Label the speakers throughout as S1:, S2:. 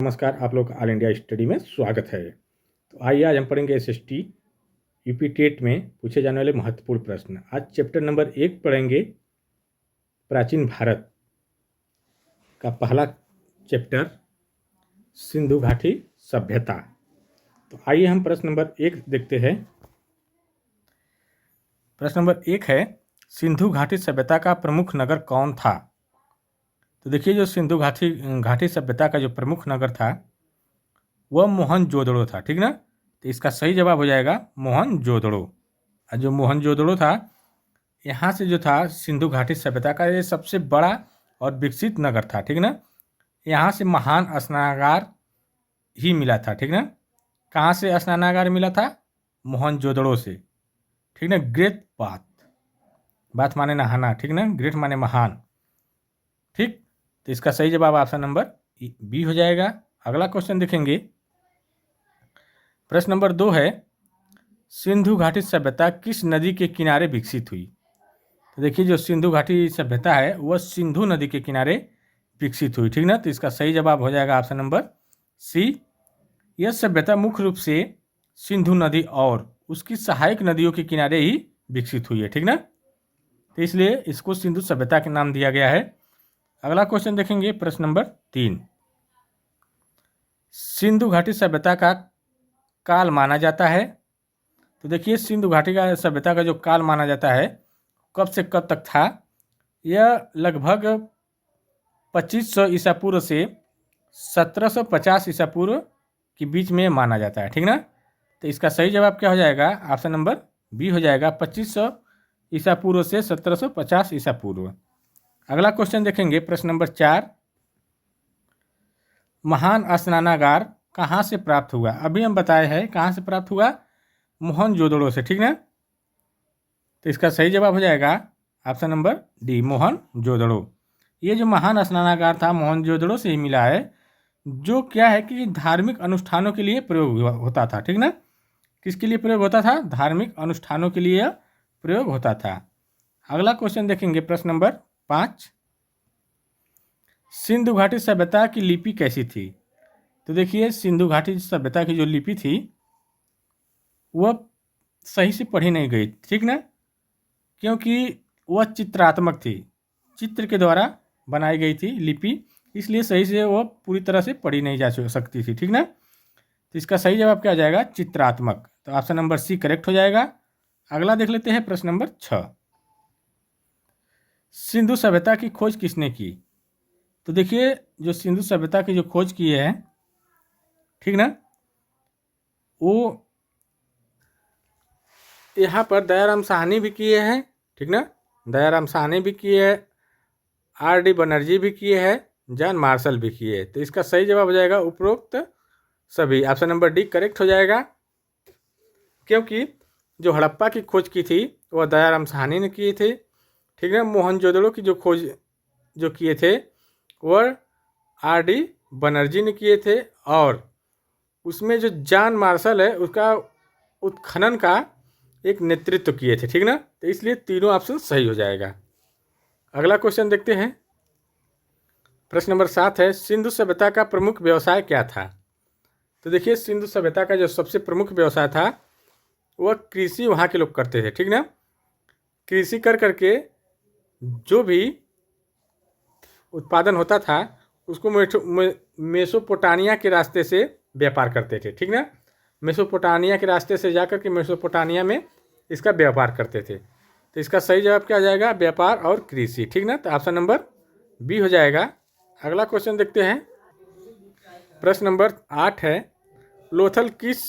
S1: नमस्कार, आप लोग का ऑल इंडिया स्टडी में स्वागत है। तो आइए आज हम पढ़ेंगे एसएसटी यूपी टेट में पूछे जाने वाले महत्वपूर्ण प्रश्न। आज चैप्टर नंबर 1 पढ़ेंगे, प्राचीन भारत का पहला चैप्टर सिंधु घाटी सभ्यता। तो आइए हम प्रश्न नंबर 1 देखते हैं। प्रश्न नंबर 1 है, सिंधु घाटी सभ्यता का प्रमुख नगर कौन था? तो देखिए, जो सिंधु घाटी सभ्यता का जो प्रमुख नगर था वह मोहनजोदड़ो था, ठीक ना। तो इसका सही जवाब हो जाएगा मोहनजोदड़ो। और जो मोहनजोदड़ो था, यहाँ से जो था सिंधु घाटी सभ्यता का ये सबसे बड़ा और विकसित नगर था, ठीक ना। यहाँ से महान स्नानागार ही मिला था, ठीक ना। कहाँ से स्नानागार मिला था? मोहनजोदड़ो से, ठीक ना। ग्रेट बात माने नहाना, ठीक ना। ग्रेट माने महान, ठीक। तो इसका सही जवाब ऑप्शन नंबर बी हो जाएगा। अगला क्वेश्चन देखेंगे। प्रश्न नंबर 2 है, सिंधु घाटी सभ्यता किस नदी के किनारे विकसित हुई? तो देखिए, जो सिंधु घाटी सभ्यता है वह सिंधु नदी के किनारे विकसित हुई, ठीक ना। तो इसका सही जवाब हो जाएगा ऑप्शन नंबर सी। यह सभ्यता मुख्य रूप से सिंधु नदी और उसकी सहायक नदियों के किनारे ही विकसित हुई है, ठीक ना। तो इसलिए इसको सिंधु सभ्यता के नाम दिया गया है। अगला क्वेश्चन देखेंगे, प्रश्न नंबर 3। सिंधु घाटी सभ्यता का काल माना जाता है। तो देखिए, सिंधु घाटी का सभ्यता का जो काल माना जाता है कब से कब तक था? यह लगभग 2500 ईसा पूर्व से 1750 ईसा पूर्व के बीच में माना जाता है, ठीक ना। तो इसका सही जवाब क्या हो जाएगा? ऑप्शन नंबर बी हो जाएगा, 2500 ईसा पूर्व से 1750 ईसा पूर्व। अगला क्वेश्चन देखेंगे, प्रश्न नंबर 4। महान स्नानागार कहाँ से प्राप्त हुआ? अभी हम बताए हैं कहाँ से प्राप्त हुआ, मोहनजोदड़ो से, ठीक ना। तो इसका सही जवाब हो जाएगा ऑप्शन नंबर डी, मोहनजोदड़ो। ये जो महान स्नानागार था मोहनजोदड़ो से ही मिला है, जो क्या है कि धार्मिक अनुष्ठानों के लिए प्रयोग होता था, ठीक ना। किसके लिए प्रयोग होता था? धार्मिक अनुष्ठानों के लिए प्रयोग होता था। अगला क्वेश्चन देखेंगे, प्रश्न नंबर 5। सिंधु घाटी सभ्यता की लिपि कैसी थी? तो देखिए, सिंधु घाटी सभ्यता की जो लिपि थी वह सही से पढ़ी नहीं गई, ठीक ना, क्योंकि वह चित्रात्मक थी, चित्र के द्वारा बनाई गई थी लिपि, इसलिए सही से वह पूरी तरह से पढ़ी नहीं जा सकती थी, ठीक ना। तो इसका सही जवाब क्या हो जाएगा? चित्रात्मक। तो ऑप्शन नंबर सी करेक्ट हो जाएगा। अगला देख लेते हैं, प्रश्न नंबर 6। सिंधु सभ्यता की खोज किसने की? तो देखिए, जो सिंधु सभ्यता की जो खोज की है, ठीक ना, वो यहाँ पर दयाराम साहनी भी किए हैं, ठीक ना। दयाराम साहनी भी किए हैं, आर.डी. बनर्जी भी किए हैं, जॉन मार्शल भी किए। तो इसका सही जवाब हो जाएगा उपरोक्त सभी। ऑप्शन नंबर डी करेक्ट हो जाएगा, क्योंकि जो हड़प्पा की खोज की थी वह दयाराम साहनी ने किए थे, ठीक है। मोहनजोदड़ो की जो खोज जो किए थे वह आर.डी. बनर्जी ने किए थे, और उसमें जो जॉन मार्शल है उसका उत्खनन का एक नेतृत्व किए थे, ठीक ना। तो इसलिए तीनों ऑप्शन सही हो जाएगा। अगला क्वेश्चन देखते हैं। प्रश्न नंबर 7 है, सिंधु सभ्यता का प्रमुख व्यवसाय क्या था? तो देखिए, सिंधु सभ्यता का जो सबसे प्रमुख व्यवसाय था वह कृषि वहाँ के लोग करते थे, ठीक ना। कृषि कर करके जो भी उत्पादन होता था उसको मेसोपोटामिया के रास्ते से व्यापार करते थे, ठीक ना। मेसोपोटामिया के रास्ते से जाकर के मेसोपोटामिया में इसका व्यापार करते थे। तो इसका सही जवाब क्या हो जाएगा? व्यापार और कृषि, ठीक ना। तो ऑप्शन नंबर बी हो जाएगा। अगला क्वेश्चन देखते हैं। प्रश्न नंबर 8 है, लोथल किस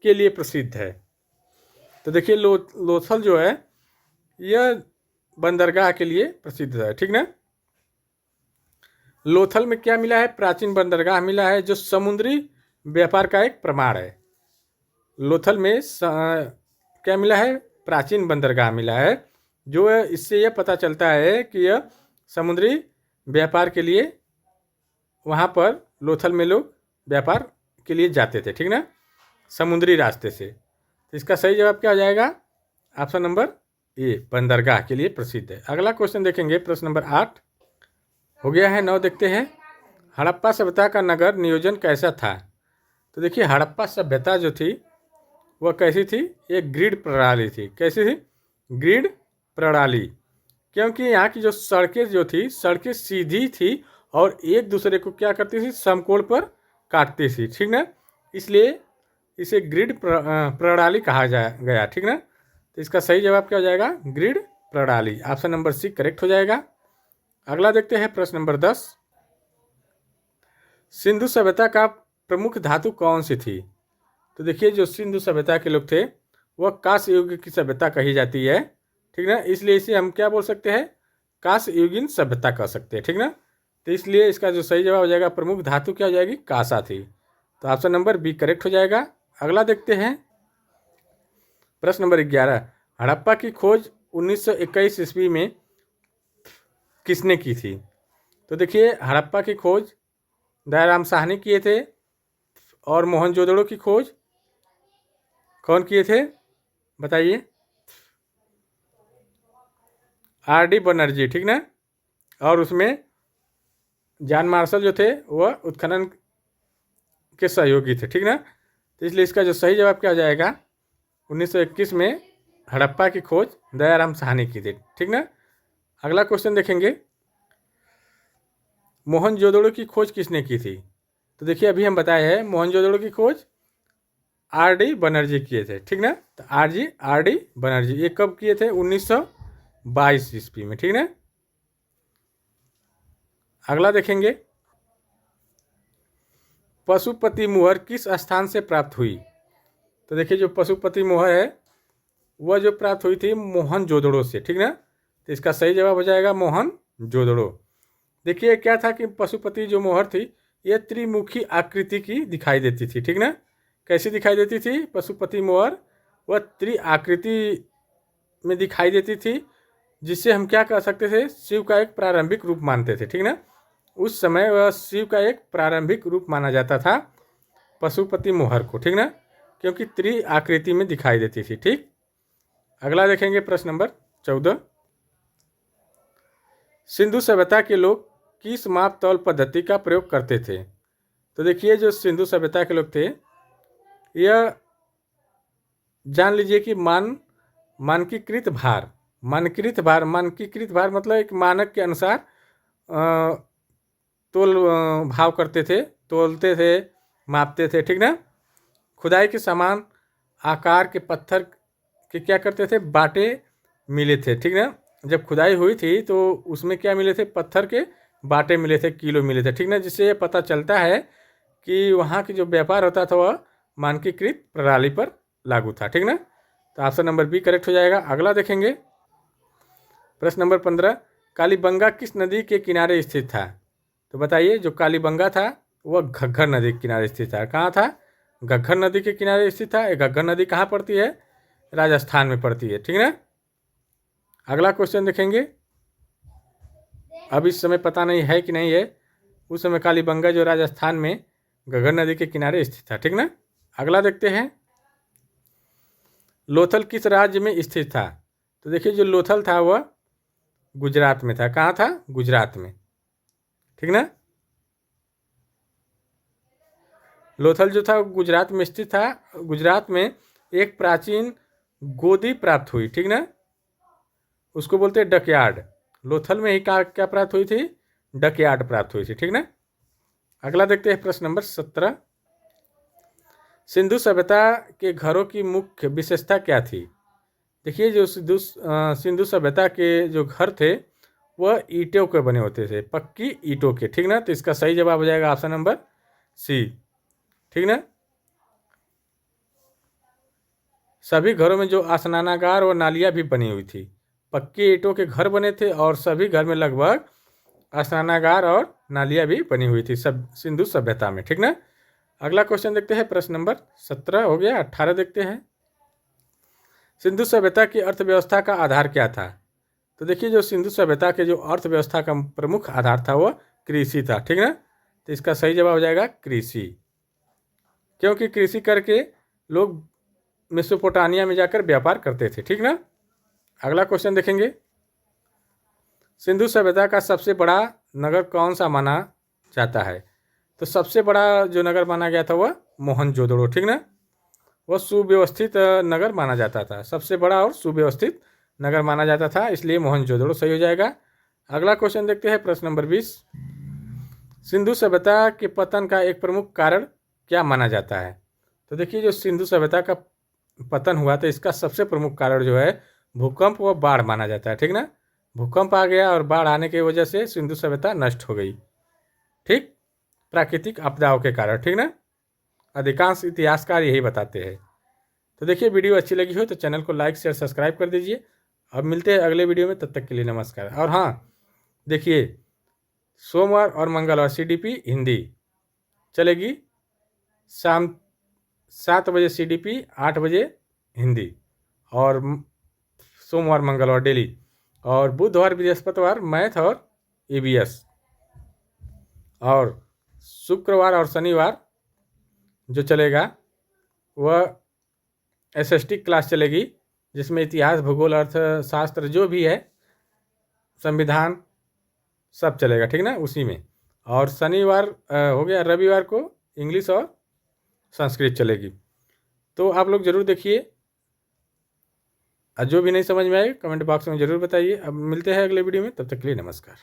S1: के लिए प्रसिद्ध है? तो देखिए, लोथल जो है यह बंदरगाह के लिए प्रसिद्ध है, ठीक ना। लोथल में क्या मिला है? प्राचीन बंदरगाह मिला है, जो समुद्री व्यापार का एक प्रमाण है। लोथल में क्या मिला है? प्राचीन बंदरगाह मिला है, जो इससे यह पता चलता है कि यह समुद्री व्यापार के लिए वहाँ पर लोथल में लोग व्यापार के लिए जाते थे, ठीक ना, समुद्री रास्ते से। तो इसका सही जवाब क्या हो जाएगा? ऑप्शन नंबर ए, बंदरगाह के लिए प्रसिद्ध है। अगला क्वेश्चन देखेंगे, प्रश्न नंबर 8 हो गया है, 9 देखते हैं। हड़प्पा सभ्यता का नगर नियोजन कैसा था? तो देखिए हड़प्पा सभ्यता जो थी वह कैसी थी? एक ग्रिड प्रणाली थी। कैसी थी? ग्रिड प्रणाली। क्योंकि यहाँ की जो सड़कें जो थी, सड़कें सीधी थी और एक दूसरे को क्या करती थी? समकोण पर काटती थी, ठीक ना। इसलिए इसे ग्रिड प्रणाली कहा गया, ठीक ना। तो इसका सही जवाब क्या हो जाएगा? ग्रिड प्रणाली। ऑप्शन नंबर सी करेक्ट हो जाएगा। अगला देखते हैं प्रश्न नंबर 10। सिंधु सभ्यता का प्रमुख धातु कौन सी थी? तो देखिए जो सिंधु सभ्यता के लोग थे वह कांस्य युग की सभ्यता कही जाती है, ठीक ना। इसलिए इसे हम क्या बोल सकते हैं? कांस्य युगीन सभ्यता कह सकते हैं, ठीक ना। तो इसलिए इसका जो सही जवाब हो जाएगा प्रमुख धातु क्या हो जाएगी? कांसा थी। तो ऑप्शन नंबर बी करेक्ट हो जाएगा। अगला देखते हैं प्रश्न नंबर 11। हड़प्पा की खोज 1921 ईस्वी में किसने की थी? तो देखिए हड़प्पा की खोज दयाराम साहनी किए थे और मोहनजोदड़ो की खोज कौन किए थे? बताइए। आर.डी. बनर्जी, ठीक ना। और उसमें जॉन मार्शल जो थे वह उत्खनन के सहयोगी थे, ठीक ना। तो इसलिए इसका जो सही जवाब क्या हो जाएगा? 1921 में हड़प्पा की खोज दयाराम साहनी की थी, ठीक ना। अगला क्वेश्चन देखेंगे, मोहनजोदड़ो की खोज किसने की थी? तो देखिए अभी हम बताए हैं मोहनजोदड़ो की खोज आर.डी. बनर्जी किए थे, ठीक ना। तो आर.डी. बनर्जी ये कब किए थे? 1922 ईस्वी में, ठीक ना। अगला देखेंगे, पशुपति मुहर किस स्थान से प्राप्त हुई? तो देखिए जो पशुपति मुहर है वह जो प्राप्त हुई थी मोहनजोदड़ो से, ठीक ना। तो इसका सही जवाब हो जाएगा मोहनजोदड़ो। देखिए क्या था कि पशुपति जो मोहर थी यह त्रिमुखी आकृति की दिखाई देती थी, ठीक ना। कैसी दिखाई देती थी पशुपति मोहर? वह त्रिआकृति में दिखाई देती थी, जिससे हम क्या कह सकते थे? शिव का एक प्रारंभिक रूप मानते थे, ठीक ना। उस समय वह शिव का एक प्रारंभिक रूप माना जाता था पशुपति मोहर को, ठीक ना, क्योंकि त्रिआकृति में दिखाई देती थी, ठीक। अगला देखेंगे प्रश्न नंबर 14। सिंधु सभ्यता के लोग किस माप तौल पद्धति का प्रयोग करते थे? तो देखिए जो सिंधु सभ्यता के लोग थे यह जान लीजिए कि मानकीकृत भार मतलब एक मानक के अनुसार तोल भाव करते थे, तोलते थे, मापते थे, ठीक ना। खुदाई के समान आकार के पत्थर के क्या करते थे? बाटे मिले थे, ठीक ना। जब खुदाई हुई थी तो उसमें क्या मिले थे? पत्थर के बाटे मिले थे, किलो मिले थे, ठीक ना। जिससे ये पता चलता है कि वहाँ की जो व्यापार होता था वह मानकीकृत प्रणाली पर लागू था, ठीक ना। तो ऑप्शन नंबर बी करेक्ट हो जाएगा। अगला देखेंगे प्रश्न नंबर 15। कालीबंगा किस नदी के किनारे स्थित था? तो बताइए जो कालीबंगा था वह घग्गर नदी के किनारे स्थित था। कहाँ था? घग्गर नदी के किनारे स्थित था। घग्गर नदी कहाँ पड़ती है? राजस्थान में पड़ती है, ठीक ना। अगला क्वेश्चन देखेंगे, अब इस समय पता नहीं है कि नहीं है, उस समय कालीबंगा जो राजस्थान में घग्गर नदी के किनारे स्थित था, ठीक ना। अगला देखते हैं, लोथल किस राज्य में स्थित था? तो देखिए जो लोथल था वह गुजरात में था। कहाँ था? गुजरात में, ठीक ना। लोथल जो था गुजरात में स्थित था। गुजरात में एक प्राचीन गोदी प्राप्त हुई, ठीक ना, उसको बोलते हैं डकयार्ड। लोथल में ही क्या प्राप्त हुई थी? डकयार्ड प्राप्त हुई थी, ठीक ना। अगला देखते हैं प्रश्न नंबर 17। सिंधु सभ्यता के घरों की मुख्य विशेषता क्या थी? देखिए जो सिंधु सभ्यता के जो घर थे वह ईंटों के बने होते थे, पक्की ईंटों के, ठीक ना। तो इसका सही जवाब हो जाएगा ऑप्शन नंबर सी, ठीक ना। सभी घरों में जो स्नानागार और नालियाँ भी बनी हुई थी, पक्की ईंटों के घर बने थे और सभी घर में लगभग स्नानागार और नालियाँ भी बनी हुई थी सब सिंधु सभ्यता में, ठीक ना। अगला क्वेश्चन देखते हैं, प्रश्न नंबर 17 हो गया। 18 देखते हैं, सिंधु सभ्यता की अर्थव्यवस्था का आधार क्या था? तो देखिए जो सिंधु सभ्यता के जो अर्थव्यवस्था का प्रमुख आधार था वह कृषि था, ठीक ना। तो इसका सही जवाब हो जाएगा कृषि, क्योंकि कृषि करके लोग मेसोपोटामिया में जाकर व्यापार करते थे, ठीक ना। अगला क्वेश्चन देखेंगे, सिंधु सभ्यता का सबसे बड़ा नगर कौन सा माना जाता है। तो सबसे बड़ा जो नगर माना गया था वह मोहनजोदड़ो, ठीक ना। वह सुव्यवस्थित नगर माना जाता था, सबसे बड़ा और सुव्यवस्थित नगर माना जाता था, इसलिए मोहनजोदड़ो सही हो जाएगा। अगला क्वेश्चन देखते हैं, प्रश्न नंबर 20। सिंधु सभ्यता के पतन का एक प्रमुख कारण क्या माना जाता है? तो देखिए, जो सिंधु सभ्यता का पतन हुआ था इसका सबसे प्रमुख कारण जो है भूकंप व बाढ़ माना जाता है, ठीक ना। भूकंप आ गया और बाढ़ आने की वजह से सिंधु सभ्यता नष्ट हो गई, ठीक, प्राकृतिक आपदाओं के कारण, ठीक ना। अधिकांश इतिहासकार यही बताते हैं। तो देखिए, वीडियो अच्छी लगी हो तो चैनल को लाइक शेयर सब्सक्राइब कर दीजिए। अब मिलते हैं अगले वीडियो में, तब तक के लिए नमस्कार। और हाँ, देखिए, सोमवार और मंगलवार CDP हिंदी चलेगी, शाम 7 बजे CDP, 8 बजे हिंदी, और सोमवार मंगलवार डेली, और बुधवार बृहस्पतिवार मैथ और EVS, और शुक्रवार और शनिवार जो चलेगा वह SST क्लास चलेगी, जिसमें इतिहास, भूगोल, अर्थशास्त्र जो भी है, संविधान, सब चलेगा, ठीक ना, उसी में। और शनिवार हो गया, रविवार को इंग्लिश और संस्कृत चलेगी। तो आप लोग ज़रूर देखिए, जो भी नहीं समझ में आए कमेंट बॉक्स में ज़रूर बताइए। अब मिलते हैं अगले वीडियो में, तब तक के लिए नमस्कार।